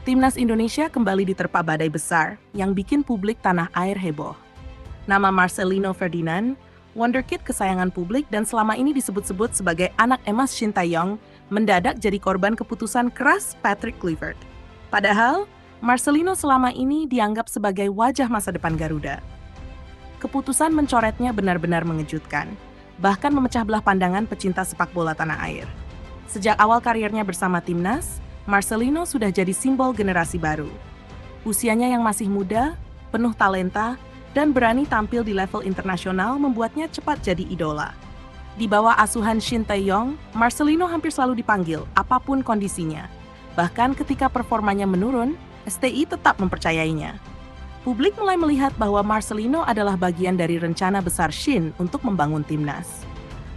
Timnas Indonesia kembali diterpa badai besar yang bikin publik tanah air heboh. Nama Marcelino Ferdinand, wonderkid kesayangan publik dan selama ini disebut-sebut sebagai anak emas Shin Tae-yong, mendadak jadi korban keputusan keras Patrick Kluivert. Padahal, Marcelino selama ini dianggap sebagai wajah masa depan Garuda. Keputusan mencoretnya benar-benar mengejutkan, bahkan memecah belah pandangan pecinta sepak bola tanah air. Sejak awal karirnya bersama Timnas, Marcelino sudah jadi simbol generasi baru. Usianya yang masih muda, penuh talenta, dan berani tampil di level internasional membuatnya cepat jadi idola. Di bawah asuhan Shin Tae-yong, Marcelino hampir selalu dipanggil, apapun kondisinya. Bahkan ketika performanya menurun, STI tetap mempercayainya. Publik mulai melihat bahwa Marcelino adalah bagian dari rencana besar Shin untuk membangun timnas.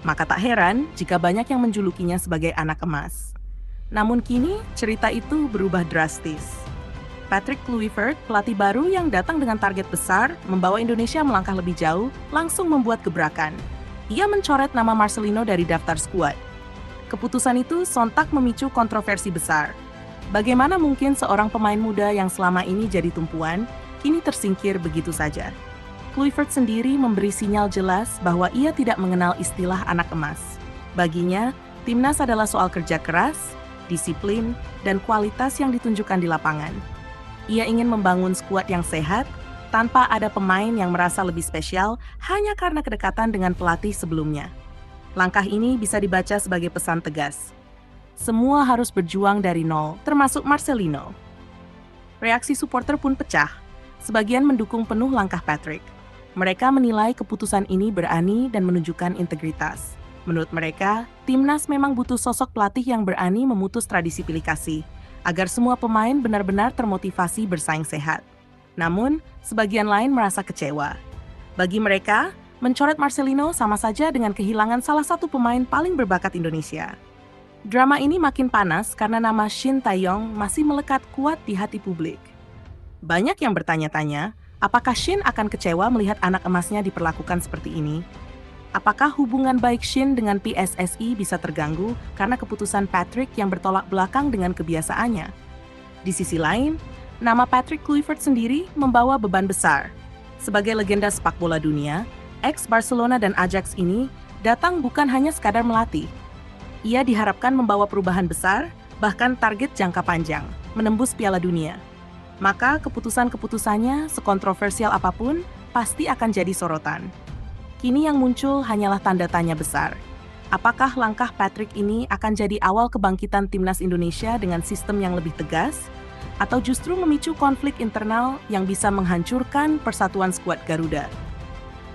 Maka tak heran jika banyak yang menjulukinya sebagai anak emas. Namun kini, cerita itu berubah drastis. Patrick Kluivert, pelatih baru yang datang dengan target besar, membawa Indonesia melangkah lebih jauh, langsung membuat gebrakan. Ia mencoret nama Marcelino dari daftar skuad. Keputusan itu sontak memicu kontroversi besar. Bagaimana mungkin seorang pemain muda yang selama ini jadi tumpuan, kini tersingkir begitu saja? Kluivert sendiri memberi sinyal jelas bahwa ia tidak mengenal istilah anak emas. Baginya, timnas adalah soal kerja keras, disiplin, dan kualitas yang ditunjukkan di lapangan. Ia ingin membangun skuad yang sehat, tanpa ada pemain yang merasa lebih spesial hanya karena kedekatan dengan pelatih sebelumnya. Langkah ini bisa dibaca sebagai pesan tegas. Semua harus berjuang dari nol, termasuk Marcelino. Reaksi supporter pun pecah. Sebagian mendukung penuh langkah Patrick. Mereka menilai keputusan ini berani dan menunjukkan integritas. Menurut mereka, timnas memang butuh sosok pelatih yang berani memutus tradisi pilih kasih, agar semua pemain benar-benar termotivasi bersaing sehat. Namun, sebagian lain merasa kecewa. Bagi mereka, mencoret Marcelino sama saja dengan kehilangan salah satu pemain paling berbakat Indonesia. Drama ini makin panas karena nama Shin Tae-yong masih melekat kuat di hati publik. Banyak yang bertanya-tanya, apakah Shin akan kecewa melihat anak emasnya diperlakukan seperti ini? Apakah hubungan baik Shin dengan PSSI bisa terganggu karena keputusan Patrick yang bertolak belakang dengan kebiasaannya? Di sisi lain, nama Patrick Kluivert sendiri membawa beban besar. Sebagai legenda sepak bola dunia, ex-Barcelona dan Ajax ini datang bukan hanya sekadar melatih. Ia diharapkan membawa perubahan besar, bahkan target jangka panjang, menembus Piala Dunia. Maka keputusan-keputusannya, sekontroversial apapun, pasti akan jadi sorotan. Kini yang muncul hanyalah tanda tanya besar. Apakah langkah Patrick ini akan jadi awal kebangkitan timnas Indonesia dengan sistem yang lebih tegas? Atau justru memicu konflik internal yang bisa menghancurkan persatuan skuad Garuda?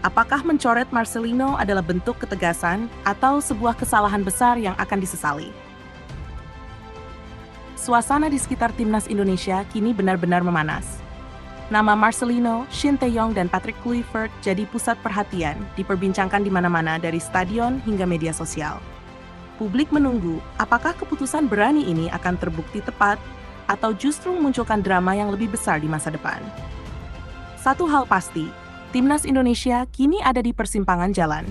Apakah mencoret Marcelino adalah bentuk ketegasan atau sebuah kesalahan besar yang akan disesali? Suasana di sekitar timnas Indonesia kini benar-benar memanas. Nama Marcelino, Shin Tae-yong, dan Patrick Kluivert jadi pusat perhatian, diperbincangkan di mana-mana dari stadion hingga media sosial. Publik menunggu apakah keputusan berani ini akan terbukti tepat atau justru memunculkan drama yang lebih besar di masa depan. Satu hal pasti, timnas Indonesia kini ada di persimpangan jalan.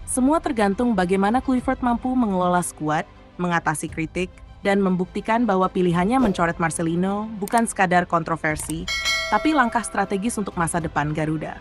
Semua tergantung bagaimana Kluivert mampu mengelola skuad, mengatasi kritik, dan membuktikan bahwa pilihannya mencoret Marcelino bukan sekadar kontroversi, tapi langkah strategis untuk masa depan Garuda.